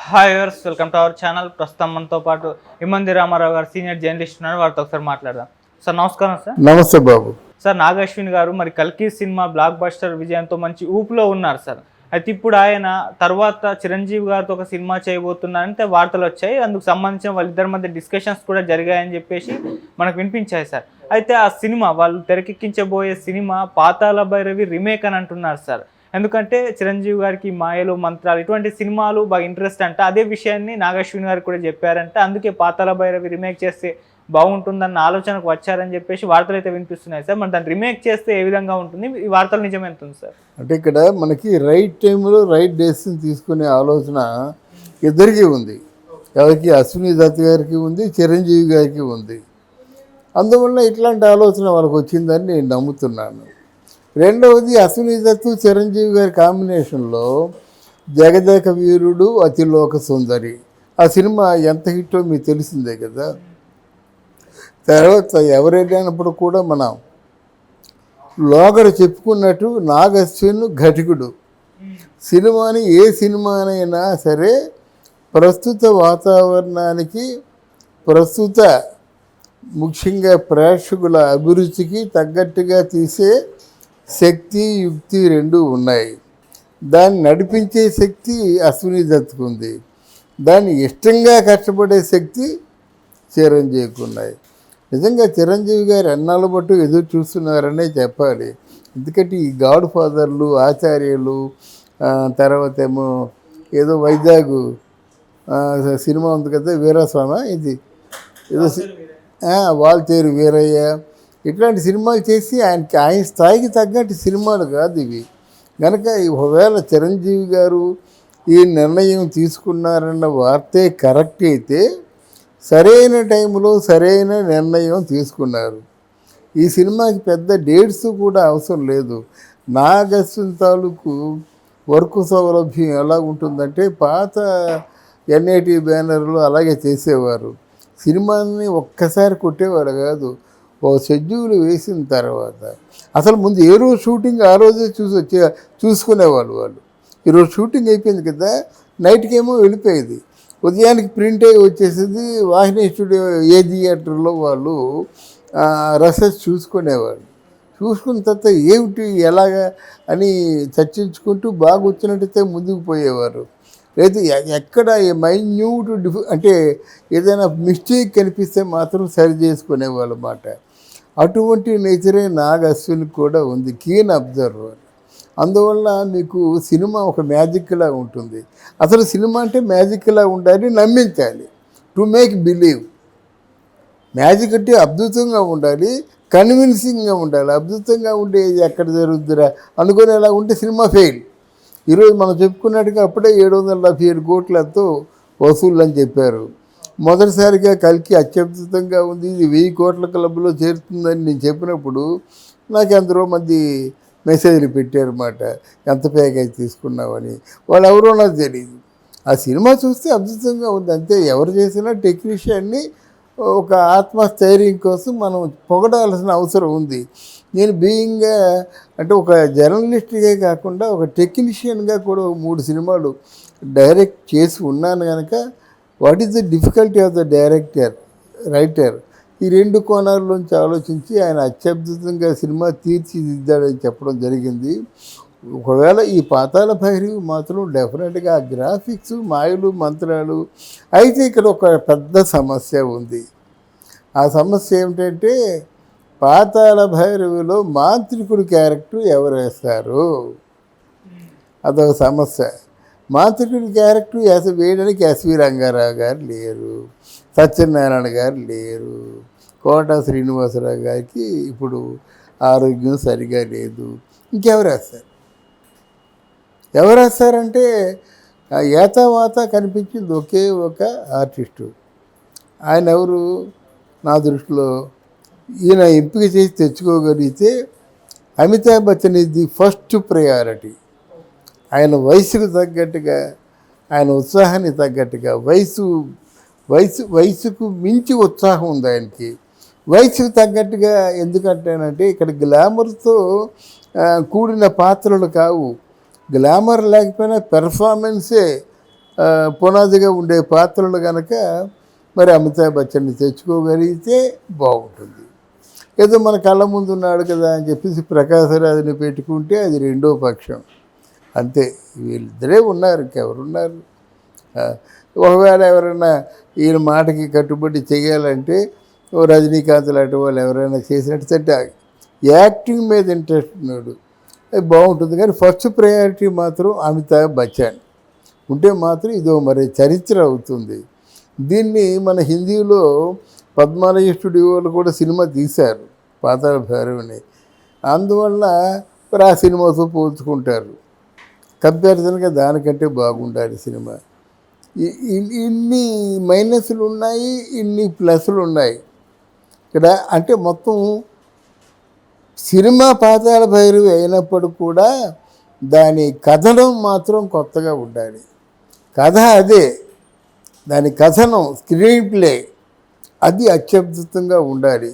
Hi viewers, welcome to our channel. ప్రస్తుతం మనతో పాటు ఇమ్మంది రామారావు గారు సీనియర్ జర్నలిస్ట్ ఉన్నారు. వారితో ఒకసారి మాట్లాడదాం. సార్ నమస్కారం. సార్ నమస్తే బాబు. సార్ నాగ్ అశ్విన్ గారు మరి కల్కి సినిమా బ్లాక్ బస్టర్ విజయంతో మంచి ఊపులో ఉన్నారు సార్. అయితే ఇప్పుడు ఆయన తర్వాత చిరంజీవి గారితో ఒక సినిమా చేయబోతున్నారంటే వార్తలు వచ్చాయి. అందుకు సంబంధించిన వాళ్ళిద్దరి మధ్య డిస్కషన్స్ కూడా జరిగాయని చెప్పేసి మనకు వినిపించాయి సార్. అయితే ఆ సినిమా వాళ్ళు తెరకెక్కించబోయే సినిమా పాతాళ భైరవి రీమేక్ అని అంటున్నారు సార్. ఎందుకంటే చిరంజీవి గారికి మాయలు మంత్రాలు ఇటువంటి సినిమాలు బాగా ఇంట్రెస్ట్ అంట. అదే విషయాన్ని నాగ్ అశ్విన్ గారు కూడా చెప్పారంట. అందుకే పాతాళ భైరవి రీమేక్ చేస్తే బాగుంటుందన్న ఆలోచనకు వచ్చారని చెప్పేసి వార్తలు అయితే వినిపిస్తున్నాయి సార్. మరి దాన్ని రీమేక్ చేస్తే ఏ విధంగా ఉంటుంది? ఈ వార్తలు నిజమేంటుంది సార్? అంటే ఇక్కడ మనకి రైట్ టైంలో రైట్ డెసిషన్ తీసుకునే ఆలోచన ఇద్దరికీ ఉంది. ఎవరికి? అశ్విని దత్ గారికి ఉంది, చిరంజీవి గారికి ఉంది. అందువల్ల ఇట్లాంటి ఆలోచన వాళ్ళకి వచ్చిందని నేను నమ్ముతున్నాను. రెండవది, అశ్విని దత్ చిరంజీవి గారి కాంబినేషన్లో జగదేక వీరుడు అతిలోక సుందరి ఆ సినిమా ఎంత హిట్టో మీకు తెలిసిందే కదా. తర్వాత ఎవరైనప్పుడు కూడా మనం లోగడ చెప్పుకున్నట్టు నాగ్ అశ్విన్ ఘటికుడు సినిమాని ఏ సినిమానైనా సరే ప్రస్తుత వాతావరణానికి, ప్రస్తుత ముఖ్యంగా ప్రేక్షకుల అభిరుచికి తగ్గట్టుగా తీసే శక్తి, యుక్తి రెండు ఉన్నాయి. దాన్ని నడిపించే శక్తి అశ్విని దత్తుకు ఉంది. దాన్ని ఇష్టంగా కష్టపడే శక్తి చిరంజీవికి ఉన్నాయి. నిజంగా చిరంజీవి గారు ఎన్నాళ్ళ బట్టు ఎదురు చూస్తున్నారనే చెప్పాలి. ఎందుకంటే ఈ గాడ్ ఫాదర్లు, ఆచార్యులు, తర్వాత ఏమో ఏదో వైజాగ్ సినిమా ఉంది కదా, వీరస్వామి, ఇది ఏదో వాల్తేరు వీరయ్య, ఇట్లాంటి సినిమాలు చేసి ఆయన స్థాయికి తగ్గట్టు సినిమాలు కాదు ఇవి. కనుక ఒకవేళ చిరంజీవి గారు ఈ నిర్ణయం తీసుకున్నారన్న వార్తే కరెక్ట్ అయితే సరైన టైంలో సరైన నిర్ణయం తీసుకున్నారు. ఈ సినిమాకి పెద్ద డేట్స్ కూడా అవసరం లేదు. నాగ్ అశ్విన్ తాలూకు వర్క్ సౌలభ్యం ఎలా ఉంటుందంటే పాత ఎన్ఐటి బ్యానర్లు అలాగే చేసేవారు. సినిమాని ఒక్కసారి కొట్టేవాడు కాదు, ఓ షెడ్యూల్ వేసిన తర్వాత అసలు ముందు ఏ రోజు షూటింగ్ ఆ రోజే చూసుకునేవాళ్ళు. వాళ్ళు ఈరోజు షూటింగ్ అయిపోయింది కదా, నైట్కి ఏమో వెళ్ళిపోయేది, ఉదయానికి ప్రింట్ అయ్యి వచ్చేసింది. వాహిని స్టూడియో ఏ థియేటర్లో వాళ్ళు రసెస్ చూసుకునేవాళ్ళు. చూసుకున్న తర్వాత ఏమిటి ఎలాగా అని చర్చించుకుంటూ బాగా వచ్చినట్టయితే ముందుకు పోయేవారు. లేదు ఎక్కడ మైన్యూట్ అంటే ఏదైనా మిస్టేక్ కనిపిస్తే మాత్రం సరి చేసుకునేవాళ్ళు అన్నమాట. అటువంటి నేచరే నాగ్ అశ్విన్ కూడా ఉంది, కీన్ అబ్జర్వర్. అందువల్ల మీకు సినిమా ఒక మ్యాజిక్లా ఉంటుంది. అసలు సినిమా అంటే మ్యాజిక్లా ఉండాలి, నమ్మించాలి, టు మేక్ బిలీవ్. మ్యాజిక్ అంటే అద్భుతంగా ఉండాలి, కన్విన్సింగ్గా ఉండాలి. అద్భుతంగా ఉండేది ఎక్కడ జరుగుతుందిరా అనుకునేలా ఉంటే సినిమా ఫెయిల్. ఈరోజు మనం చెప్పుకున్నట్టుగా అప్పుడే 777 కోట్లతో వసూళ్ళు అని చెప్పారు. మొదటిసారిగా కల్కి అత్యద్భుతంగా ఉంది, ఇది 1000 కోట్ల క్లబ్లో చేరుతుందని నేను చెప్పినప్పుడు నాకు ఎందరో మంది మెసేజ్లు పెట్టారన్నమాట, ఎంత ప్యాకేజ్ తీసుకున్నామని. వాళ్ళు ఎవరో నాకు తెలియదు. ఆ సినిమా చూస్తే అద్భుతంగా ఉంది అంతే. ఎవరు చేసినా టెక్నీషియన్ని ఒక ఆత్మస్థైర్యం కోసం మనం పొగడాల్సిన అవసరం ఉంది. నేను బీయింగ్గా అంటే ఒక జర్నలిస్ట్గా కాకుండా ఒక టెక్నీషియన్గా కూడా 3 సినిమాలు డైరెక్ట్ చేసి ఉన్నాను. కనుక what is the difficulty of the director, writer, ఈ 2 కోణాల్లోంచి ఆలోచించి ఆయన అత్యద్భుతంగా సినిమా తీర్చిదిద్దాడని చెప్పడం జరిగింది. ఒకవేళ ఈ పాతాళ భైరవి మాత్రం డెఫినెట్గా గ్రాఫిక్స్, మాయలు, మంత్రాలు. అయితే ఇక్కడ ఒక పెద్ద సమస్య ఉంది. ఆ సమస్య ఏమిటంటే పాతాళ భైరవిలో మాంత్రికుడి క్యారెక్టర్ ఎవరు వేస్తారు, అదొక సమస్య. మాంత్రికుడి క్యారెక్టర్ వేయడానికి ఎస్వి రంగారావు గారు లేరు, సత్యనారాయణ గారు లేరు, కోట శ్రీనివాసరావు గారికి ఇప్పుడు ఆరోగ్యం సరిగా లేదు. ఇంకెవరు వేస్తారు? ఎవరు వేస్తారంటే ఏతావాత కనిపించింది ఒకే ఒక ఆర్టిస్టు. ఆయన ఎవరు? నా దృష్టిలో ఈయన ఎంపిక చేసి తెచ్చుకోగలిగితే Amitabh Bachchan is the first priority. ఆయన వయసుకు తగ్గట్టుగా, ఆయన ఉత్సాహానికి తగ్గట్టుగా, వయసుకు మించి ఉత్సాహం ఉంది ఆయనకి. వయసుకు తగ్గట్టుగా ఎందుకంటేనంటే ఇక్కడ గ్లామర్తో కూడిన పాత్రలు కావు. గ్లామర్ లేకపోయినా పెర్ఫార్మెన్సే పునాదిగా ఉండే పాత్రలు కనుక మరి అమితాబ్ బచ్చన్ని తెచ్చుకోగలిగితే బాగుంటుంది. ఏదో మన కళ్ళ ముందు ఉన్నాడు కదా అని చెప్పేసి ప్రకాశరాజుని పెట్టుకుంటే అది రెండో పక్షం. అంతే, వీళ్ళిద్దరే ఉన్నారు, ఇంకెవరున్నారు? ఒకవేళ ఎవరైనా ఈయన మాటకి కట్టుబడి చేయాలంటే రజనీకాంత్ లాంటి వాళ్ళు ఎవరైనా చేసినట్టు యాక్టింగ్ మీద ఇంట్రెస్ట్ ఉన్నాడు, అది బాగుంటుంది. కానీ ఫస్ట్ ప్రయారిటీ మాత్రం అమితాబ్ బచ్చన్ ఉంటే మాత్రం ఇదో మరి చరిత్ర అవుతుంది. దీన్ని మన హిందీలో పద్మాలయ స్టూడియోలు కూడా సినిమా తీశారు, పాతాళ భైరవిని. అందువల్ల మరి ఆ సినిమాతో పోల్చుకుంటారు. కంపారిజన్గా దానికంటే బాగుండాలి సినిమా. ఇన్ని మైనస్లు ఉన్నాయి, ఇన్ని ప్లస్లు ఉన్నాయి ఇక్కడ. అంటే మొత్తం సినిమా పాతాళ భైరవి అయినప్పుడు కూడా దాని కథనం మాత్రం కొత్తగా ఉండాలి. కథ అదే, దాని కథనం స్క్రీన్ ప్లే అది అత్యద్భుతంగా ఉండాలి.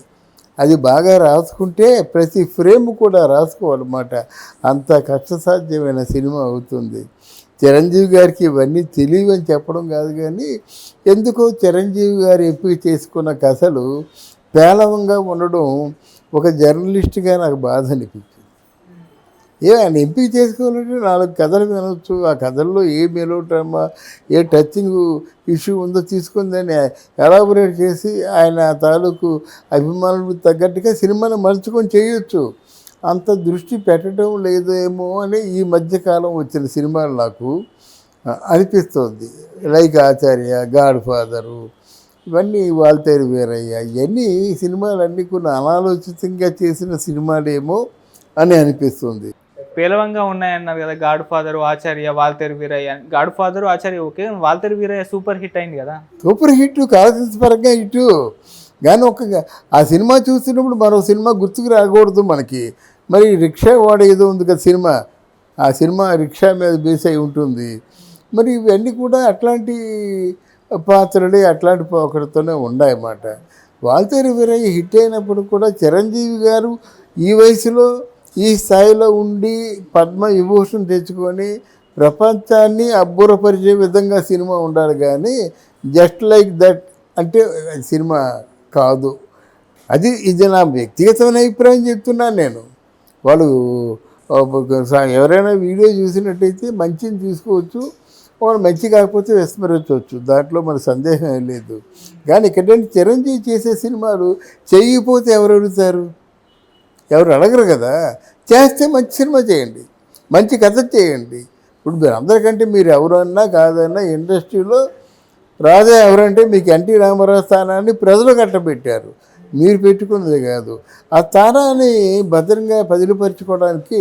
అది బాగా రాసుకుంటే ప్రతి ఫ్రేమ్ కూడా రాసుకోవాలన్నమాట. అంత కష్టసాధ్యమైన సినిమా అవుతుంది. చిరంజీవి గారికి ఇవన్నీ తెలియవని చెప్పడం కాదు, కానీ ఎందుకో చిరంజీవి గారు ఎంపిక చేసుకున్న కథలు పేలవంగా ఉండడం ఒక జర్నలిస్ట్గా నాకు బాధ అనిపించింది. ఆయన ఎంపిక చేసుకోవాలంటే 4 కథలు వినవచ్చు. ఆ కథల్లో ఏ మెలోడ్రామా, ఏ టచింగ్ ఇష్యూ ఉందో తీసుకుని దాన్ని ఎలాబొరేట్ చేసి ఆయన తాలూకు అభిమానులకు తగ్గట్టుగా సినిమాని మలుచుకొని చేయొచ్చు. అంత దృష్టి పెట్టడం లేదేమో అని ఈ మధ్యకాలం వచ్చిన సినిమాలు నాకు అనిపిస్తుంది. లైక్ ఆచార్య, గాడ్ ఫాదరు, ఇవన్నీ వాల్తేరు వీరయ్య, ఇవన్నీ సినిమాలన్నీ కొన్ని అనాలోచితంగా చేసిన సినిమాలేమో అని అనిపిస్తుంది. పేలవంగా ఉన్నాయన్నారు కదా, Godfather, Acharya, Waltair Veerayya. Godfather, Acharya okay, Waltair Veerayya super hit అయింది కదా. సూపర్ హిట్ కావాల్సిన పరంగా హిట్, కానీ ఆ సినిమా చూసినప్పుడు మరో సినిమా గుర్తుకు రాకూడదు మనకి. మరి రిక్షా వాడ ఏదో ఉంది కదా సినిమా, ఆ సినిమా రిక్షా మీద బేస్ అయి ఉంటుంది. మరి ఇవన్నీ కూడా అట్లాంటి పాత్రలే, అట్లాంటి పోకడతోనే ఉన్నాయన్నమాట. వాల్తేరు వీరయ్య హిట్ అయినప్పుడు కూడా చిరంజీవి గారు ఈ వయసులో ఈ స్థాయిలో ఉండి పద్మ విభూషణ్ తెచ్చుకొని ప్రపంచాన్ని అబ్బురపరిచే విధంగా సినిమా ఉండాలి, కానీ జస్ట్ లైక్ దట్ అంటే సినిమా కాదు. ఇది నా వ్యక్తిగతమైన అభిప్రాయం చెప్తున్నాను నేను. వాళ్ళు ఎవరైనా వీడియో చూసినట్టయితే మంచిని తీసుకోవచ్చు, వాళ్ళు మంచి కాకపోతే విస్మరించవచ్చు, దాంట్లో మన సందేహం ఏం లేదు. కానీ ఇక్కడంటే చిరంజీవి చేసే సినిమాలు చేయకపోతే ఎవరు అడుగుతారు? ఎవరు అడగరు కదా. చేస్తే మంచి సినిమా చేయండి, మంచి కథ చేయండి. ఇప్పుడు మీరు అందరికంటే మీరు ఎవరన్నా కాదన్నా ఇండస్ట్రీలో రాజా ఎవరంటే మీకు ఎన్టీ రామారావు స్థానాన్ని ప్రజలు కట్టబెట్టారు, మీరు పెట్టుకున్నది కాదు. ఆ స్థానాన్ని భద్రంగా పదిలిపరుచుకోవడానికి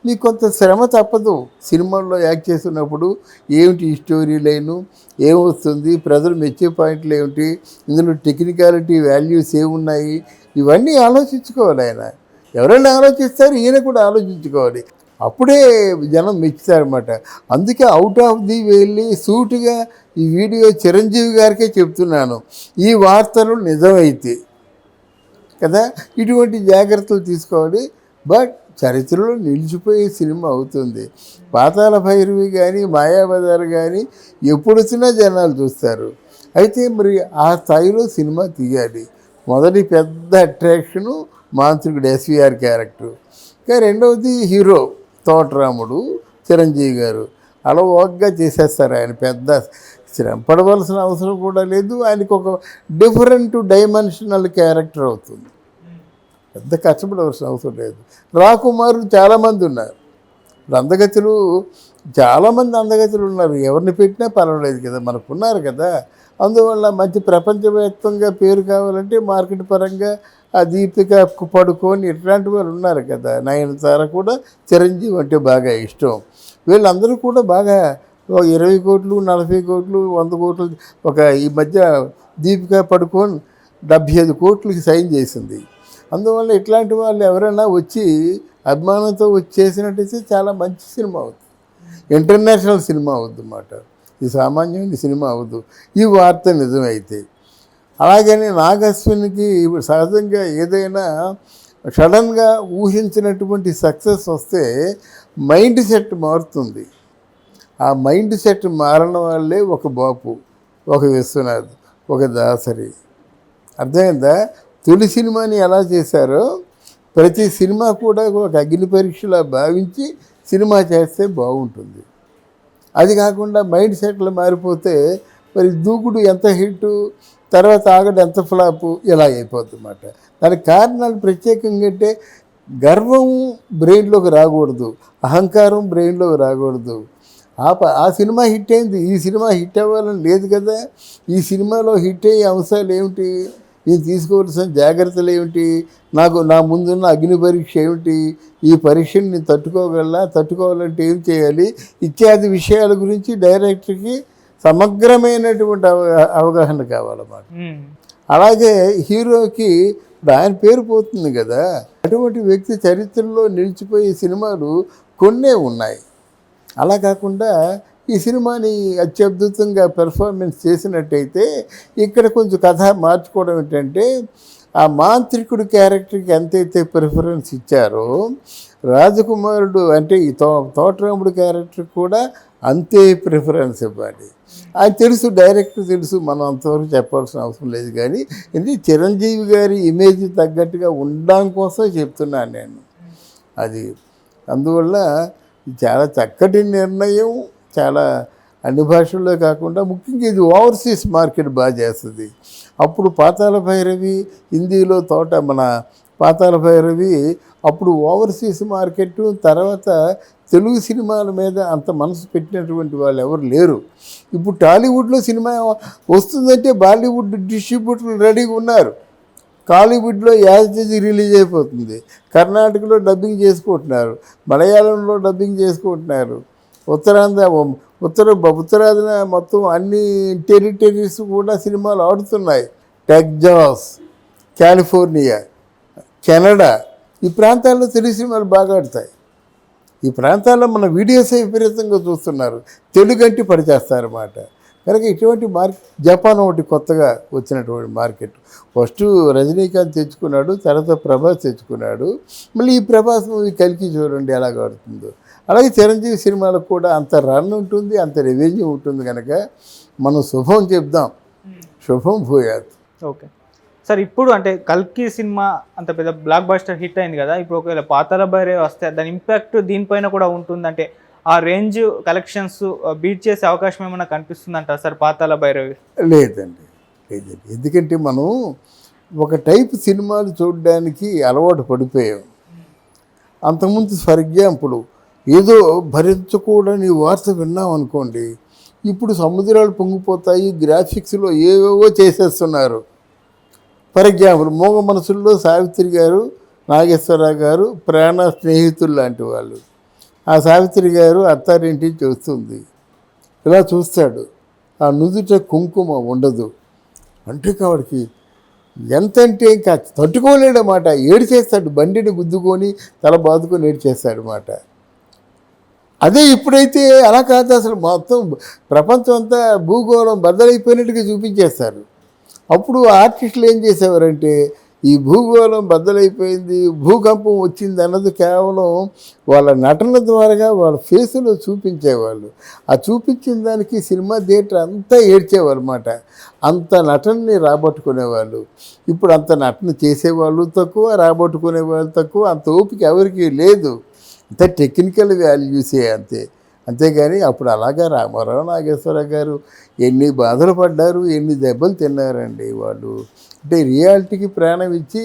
మీకు కొంత శ్రమ తప్పదు. సినిమాల్లో యాక్ట్ చేస్తున్నప్పుడు ఏమిటి ఈ స్టోరీ లైను, ఏమొస్తుంది, ప్రజలు మెచ్చే పాయింట్లు ఏమిటి, ఇందులో టెక్నికాలిటీ వాల్యూస్ ఏమున్నాయి, ఇవన్నీ ఆలోచించుకోవాలి. ఆయన ఎవరైనా ఆలోచిస్తారు, ఈయన కూడా ఆలోచించుకోవాలి. అప్పుడే జనం మెచ్చుతారన్నమాట. అందుకే అవుట్ ఆఫ్ ది వెళ్ళి సూటిగా ఈ వీడియో చిరంజీవి గారికే చెప్తున్నాను, ఈ వార్తలు నిజమైతే కదా ఇటువంటి జాగ్రత్తలు తీసుకోవాలి. బట్ చరిత్రలో నిలిచిపోయే సినిమా అవుతుంది. పాతాళ భైరవి కానీ మాయాబజార్ కానీ ఎప్పుడు వచ్చినా జనాలు చూస్తారు. అయితే మరి ఆ స్థాయిలో సినిమా తీయాలి. మొదటి పెద్ద అట్రాక్షను మాంత్రికుడు ఎస్వీఆర్ క్యారెక్టర్, ఇంకా రెండవది హీరో తోటరాముడు చిరంజీవి గారు. అలవోగ్గా చేసేస్తారు. ఆయన పెద్ద శ్రమ పడవలసిన అవసరం కూడా లేదు. ఆయనకు ఒక డిఫరెంట్ డైమెన్షనల్ క్యారెక్టర్ అవుతుంది, పెద్ద కష్టపడవలసిన అవసరం లేదు. రాకుమారులు చాలామంది ఉన్నారు, అందగతులు చాలామంది అందగతులు ఉన్నారు. ఎవరిని పెట్టినా పర్వాలేదు కదా, మనకున్నారు కదా. అందువల్ల మంచి ప్రపంచవ్యాప్తంగా పేరు కావాలంటే మార్కెట్ పరంగా ఆ దీపిక పడుకొని ఇట్లాంటి వాళ్ళు ఉన్నారు కదా. నయనతార కూడా చిరంజీవి అంటే బాగా ఇష్టం. వీళ్ళందరూ కూడా బాగా 20 కోట్లు, 40 కోట్లు, 100 కోట్లు. ఈ మధ్య దీపిక పడుకొని 75 కోట్లకి సైన్ చేసింది. అందువల్ల ఇట్లాంటి వాళ్ళు ఎవరైనా వచ్చి అభిమానంతో వచ్చి చేసినట్టయితే చాలా మంచి సినిమా అవుతుంది, ఇంటర్నేషనల్ సినిమా అవుద్ది అన్నమాట. ఇది సామాన్యమైన సినిమా అవ్వదు ఈ వార్త నిజమైతే. అలాగని నాగశ్వినికి ఇప్పుడు సహజంగా ఏదైనా సడన్గా ఊహించినటువంటి సక్సెస్ వస్తే మైండ్ సెట్ మారుతుంది. ఆ మైండ్ సెట్ మారడం వల్లే ఒక బాపు, ఒక విశ్వనాథ్, ఒక దాసరి. అర్థమైందా? తొలి సినిమాని ఎలా చేశారో ప్రతి సినిమా కూడా ఒక అగ్ని పరీక్షలా భావించి సినిమా చేస్తే బాగుంటుంది. అది కాకుండా మైండ్ సెట్లు మారిపోతే మరి దూకుడు ఎంత హిట్టు, తర్వాత ఆగడు ఎంత ఫ్లాపు, ఇలా అయిపోతుంది అన్నమాట. దానికి కారణాలు ప్రత్యేకంగా అంటే గర్వం బ్రెయిన్లోకి రాకూడదు, అహంకారం బ్రెయిన్లోకి రాకూడదు. ఆ సినిమా హిట్ అయింది, ఈ సినిమా హిట్ అవ్వాలని లేదు కదా. ఈ సినిమాలో హిట్ అయ్యే అంశాలు ఏమిటి, నేను తీసుకోవాల్సిన జాగ్రత్తలు ఏమిటి, నా ముందున్న అగ్ని పరీక్ష ఏమిటి, ఈ పరీక్షని నేను తట్టుకోవాలంటే ఏం చేయాలి ఇత్యాది విషయాల గురించి డైరెక్టర్కి సమగ్రమైనటువంటి అవగాహన కావాలన్నమాట. అలాగే హీరోకి ఇప్పుడు ఆయన పేరు పోతుంది కదా, అటువంటి వ్యక్తి చరిత్రలో నిలిచిపోయే సినిమాలు కొన్నే ఉన్నాయి. అలా కాకుండా ఈ సినిమాని అత్యద్భుతంగా పెర్ఫార్మెన్స్ చేసినట్టయితే ఇక్కడ కొంచెం కథ మార్చుకోవడం ఏంటంటే, ఆ మాంత్రికుడు క్యారెక్టర్కి ఎంతైతే ప్రిఫరెన్స్ ఇచ్చారో రాజకుమారుడు అంటే ఈ తోటరాముడు క్యారెక్టర్ కూడా అంతే ప్రిఫరెన్స్ ఇవ్వాలి. అది తెలుసు, డైరెక్టర్ తెలుసు, మనం అంతవరకు చెప్పాల్సిన అవసరం లేదు. కానీ ఇది చిరంజీవి గారి ఇమేజ్ తగ్గట్టుగా ఉండడం కోసం చెప్తున్నాను నేను. అది అందువల్ల చాలా చక్కటి నిర్ణయం. చాలా అన్ని భాషల్లో కాకుండా ముఖ్యంగా ఇది ఓవర్సీస్ మార్కెట్ బాగా చేస్తుంది. అప్పుడు పాతాళ భైరవి హిందీలో మన పాతాళ భైరవి అప్పుడు ఓవర్సీస్ మార్కెట్, తర్వాత తెలుగు సినిమాల మీద అంత మనసు పెట్టినటువంటి వాళ్ళు ఎవరు లేరు. ఇప్పుడు టాలీవుడ్లో సినిమా వస్తుందంటే బాలీవుడ్ డిస్ట్రిబ్యూటర్లు రెడీగా ఉన్నారు. కాలీవుడ్లో యాజ్ రిలీజ్ అయిపోతుంది, కర్ణాటకలో డబ్బింగ్ చేసుకుంటున్నారు, మలయాళంలో డబ్బింగ్ చేసుకుంటున్నారు, ఉత్తరాదిన మొత్తం అన్ని టెరిటరీస్ కూడా సినిమాలు ఆడుతున్నాయి. టెక్సాస్, కాలిఫోర్నియా, కెనడా ఈ ప్రాంతాల్లో తెలుగు సినిమాలు బాగా ఆడతాయి. ఈ ప్రాంతాల్లో మన వీడియోస్ విపరీతంగా చూస్తున్నారు, తెలుగంటి పడిచేస్తారన్నమాట. కనుక ఇటువంటి జపాన్ ఒకటి కొత్తగా వచ్చినటువంటి మార్కెట్. ఫస్ట్ రజనీకాంత్ తెచ్చుకున్నాడు, తర్వాత ప్రభాస్ తెచ్చుకున్నాడు. మళ్ళీ ఈ ప్రభాస్ మూవీ కలికి చూడండి ఎలాగ ఆడుతుందో. అలాగే చిరంజీవి సినిమాలకు కూడా అంత రన్ ఉంటుంది, అంత రెవెన్యూ ఉంటుంది. కనుక మనం శుభం చెప్దాం, శుభం భూయాత్. ఓకే సార్, ఇప్పుడు అంటే కల్కి సినిమా అంత పెద్ద బ్లాక్ బస్టర్ హిట్ అయింది కదా, ఇప్పుడు ఒకవేళ పాతాళ భైరవి వస్తే దాని ఇంపాక్ట్ దీనిపైన కూడా ఉంటుంది. అంటే ఆ రేంజ్ కలెక్షన్స్ బీట్ చేసే అవకాశం ఏమైనా కనిపిస్తుందంటారా సార్ పాతాళ భైరవి? లేదండి. ఎందుకంటే మనం ఒక టైప్ సినిమాలు చూడడానికి అలవాటు పడిపోయాం. అంతకుముందు ఫర్ ఎగ్జాంపుల్ ఏదో భరించకూడని వార్త విన్నాం అనుకోండి, ఇప్పుడు సముద్రాలు పొంగిపోతాయి, గ్రాఫిక్స్లో ఏవేవో చేసేస్తున్నారు. ఫర్ ఎగ్జాంపుల్ మూగ మనసుల్లో సావిత్రి గారు, నాగేశ్వరరావు గారు ప్రాణ స్నేహితులు లాంటి వాళ్ళు. ఆ సావిత్రి గారు అత్తారింటికి చూస్తుంది, ఇలా చూస్తాడు, ఆ నుదుట కుంకుమ ఉండదు అంటే కావాడికి ఎంతంటే ఇంకా తట్టుకోలేడన్నమాట. ఏడ్చేస్తాడు, బండిని గుద్దుకొని తల బాదుకొని ఏడ్చేస్తాడనమాట. అదే ఇప్పుడైతే అలా కాదు, అసలు మొత్తం ప్రపంచం అంతా భూగోళం బద్దలైపోయినట్టుగా చూపించేస్తారు. అప్పుడు ఆర్టిస్టులు ఏం చేసేవారంటే, ఈ భూగోళం బద్దలైపోయింది, భూకంపం వచ్చింది అన్నది కేవలం వాళ్ళ నటన ద్వారా వాళ్ళ ఫేసులో చూపించేవాళ్ళు. ఆ చూపించిన దానికి సినిమా థియేటర్ అంతా ఏడ్చేవాళ్ళు అన్నమాట. అంత నటనని రాబట్టుకునేవాళ్ళు. ఇప్పుడు అంత నటన చేసేవాళ్ళు తక్కువ, రాబట్టుకునేవాళ్ళు తక్కువ. అంత ఓపిక ఎవరికి లేదు. అంత టెక్నికల్ వాల్యూసే అంతే. అంతేగాని అప్పుడు అలాగా రామారావు, నాగేశ్వరరావు గారు ఎన్ని బాధలు పడ్డారు, ఎన్ని దెబ్బలు తిన్నారండి వాళ్ళు. అంటే రియాలిటీకి ప్రాణం ఇచ్చి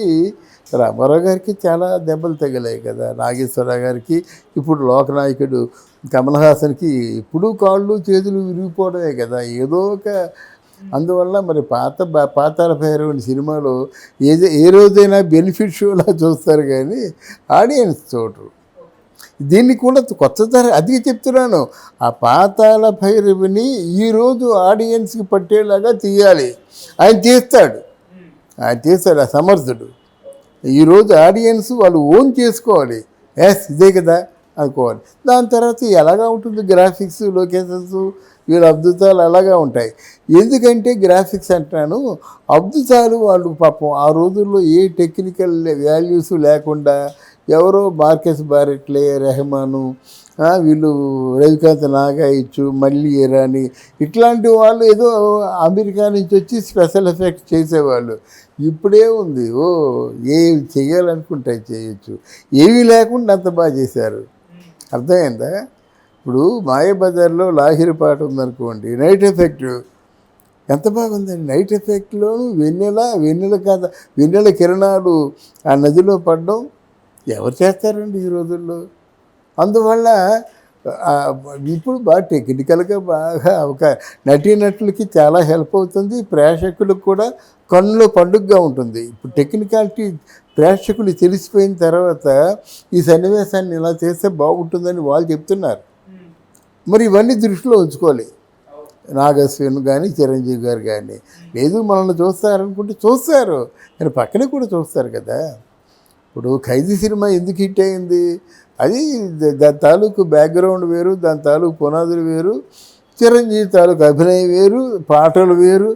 రామారావు గారికి చాలా దెబ్బలు తగిలాయి కదా, నాగేశ్వరరావు గారికి, ఇప్పుడు లోకనాయకుడు కమల్ హాసన్కి ఇప్పుడు కాళ్ళు చేతులు విరిగిపోవడమే కదా ఏదో ఒక. అందువల్ల మరి పాతాళ భైరవి సినిమాలో ఏ రోజైనా బెనిఫిట్ షోలా చూస్తారు కానీ ఆడియన్స్ చూడరు. దీన్ని కూడా కొత్త ధర అది చెప్తున్నాను. ఆ పాతాళ భైరవిని ఈరోజు ఆడియన్స్కి పట్టేలాగా తీయాలి. ఆయన తీస్తాడు ఆ సమర్థుడు. ఈరోజు ఆడియన్స్ వాళ్ళు ఓన్ చేసుకోవాలి, ఇదే కదా అనుకోవాలి. దాని తర్వాత ఎలాగా ఉంటుంది గ్రాఫిక్స్, లొకేషన్స్, వీళ్ళ అద్భుతాలు అలాగా ఉంటాయి. ఎందుకంటే గ్రాఫిక్స్ అంటాను, అద్భుతాలు వాళ్ళు పాపం ఆ రోజుల్లో ఏ టెక్నికల్ వాల్యూస్ లేకుండా ఎవరో మార్కెస్ బారెట్లే, రెహమాను వీళ్ళు రవికాంత్ నాగాయిచ్చు, మల్లి ఇరానీ ఇట్లాంటి వాళ్ళు ఏదో అమెరికా నుంచి వచ్చి స్పెషల్ ఎఫెక్ట్స్ చేసేవాళ్ళు. ఇప్పుడే ఉంది, ఏవి చేయాలనుకుంటే చేయొచ్చు. ఏమీ లేకుండా అంత బాగా చేశారు. అర్థమైందా? ఇప్పుడు మాయాబజార్లో లాహిరి పాట ఉందనుకోండి, నైట్ ఎఫెక్ట్ ఎంత బాగుందండి. నైట్ ఎఫెక్ట్లోనూ వెన్నెల కిరణాలు ఆ నదిలో పడడం ఎవరు చేస్తారండి ఈ రోజుల్లో? అందువల్ల ఇప్పుడు బాగా టెక్నికల్గా బాగా ఒక నటీనటులకి చాలా హెల్ప్ అవుతుంది. ప్రేక్షకులకు కూడా కన్నులో పండుగగా ఉంటుంది. ఇప్పుడు టెక్నికాలిటీ ప్రేక్షకులు తెలిసిపోయిన తర్వాత ఈ సన్నివేశాన్ని ఇలా చేస్తే బాగుంటుందని వాళ్ళు చెప్తున్నారు. మరి ఇవన్నీ దృష్టిలో ఉంచుకోవాలి. నాగశ్విన్ కానీ చిరంజీవి గారు కానీ. లేదు మనల్ని చూస్తారనుకుంటే చూస్తారు, కానీ పక్కనే కూడా చూస్తారు కదా. ఇప్పుడు ఖైదీ సినిమా ఎందుకు హిట్ అయింది? అది దాని తాలూకు బ్యాక్గ్రౌండ్ వేరు, దాని తాలూకు పునాదులు వేరు, చిరంజీవి తాలూకు అభినయం వేరు, పాటలు వేరు.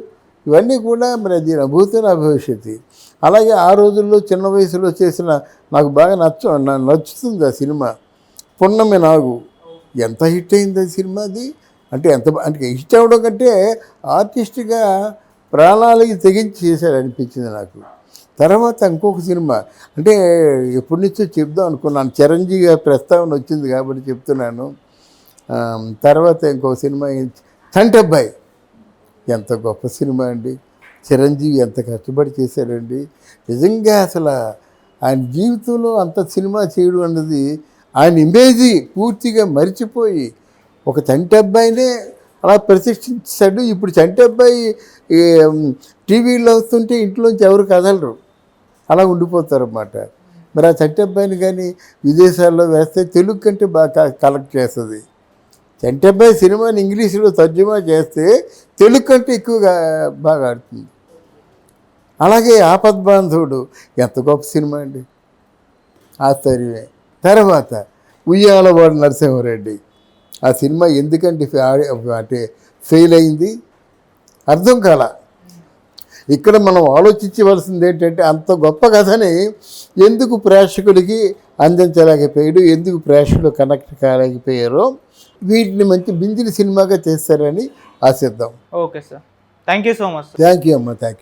ఇవన్నీ కూడా మరి అది భూత నా భవిష్యత్తు. అలాగే ఆ రోజుల్లో చిన్న వయసులో చేసిన నాకు బాగా నచ్చుతుంది ఆ సినిమా పున్నమి నాగు. ఎంత హిట్ అయింది ఆ సినిమా. అది అంటే హిట్ అవ్వడం కంటే ఆర్టిస్ట్గా ప్రాణాలకి తెగించి చేశాడు అనిపించింది నాకు. తర్వాత ఇంకొక సినిమా అంటే ఎప్పటి నుంచో చెప్దాం అనుకున్నాను, చిరంజీవి గారి ప్రస్తావన వచ్చింది కాబట్టి చెప్తున్నాను. తర్వాత ఇంకొక సినిమా చంటబ్బాయి. ఎంత గొప్ప సినిమా అండి. చిరంజీవి ఎంత కష్టపడి చేశాడండి. నిజంగా అసలు ఆయన జీవితంలో అంత సినిమా చేయడం అన్నది ఆయన ఇమేజీ పూర్తిగా మరిచిపోయి ఒక చంటబ్బాయినే అలా ప్రతిష్ఠించాడు. ఇప్పుడు చంటబ్బాయి టీవీలో వస్తుంటే ఇంట్లోంచి ఎవరు కదలరు, అలా ఉండిపోతారన్నమాట. మరి ఆ చంటబ్బాయిని కానీ విదేశాల్లో వేస్తే తెలుగు కంటే బాగా కలెక్ట్ చేస్తుంది. చంటబ్బాయి సినిమాని ఇంగ్లీషులో తర్జుమా చేస్తే తెలుగు కంటే ఎక్కువగా బాగా ఆడుతుంది. అలాగే ఆపద్బాంధవుడు ఎంత గొప్ప సినిమా అండి, ఆశ్చర్యమే. తర్వాత ఉయ్యాలవాడు నరసింహారెడ్డి. ఆ సినిమా ఎందుకంటే అంటే ఫెయిల్ అయింది అర్థం కాల. ఇక్కడ మనం ఆలోచించవలసింది ఏంటంటే అంత గొప్ప కథని ఎందుకు ప్రేక్షకులకి అందించలేకపోయాడు, ఎందుకు ప్రేక్షకులు కనెక్ట్ కాలేకపోయారో వీటిని మంచి బింజిన సినిమాగా చేస్తారని ఆశిద్దాం. Okay sir, thank you so much. Thank you అమ్మ, థ్యాంక్ యూ.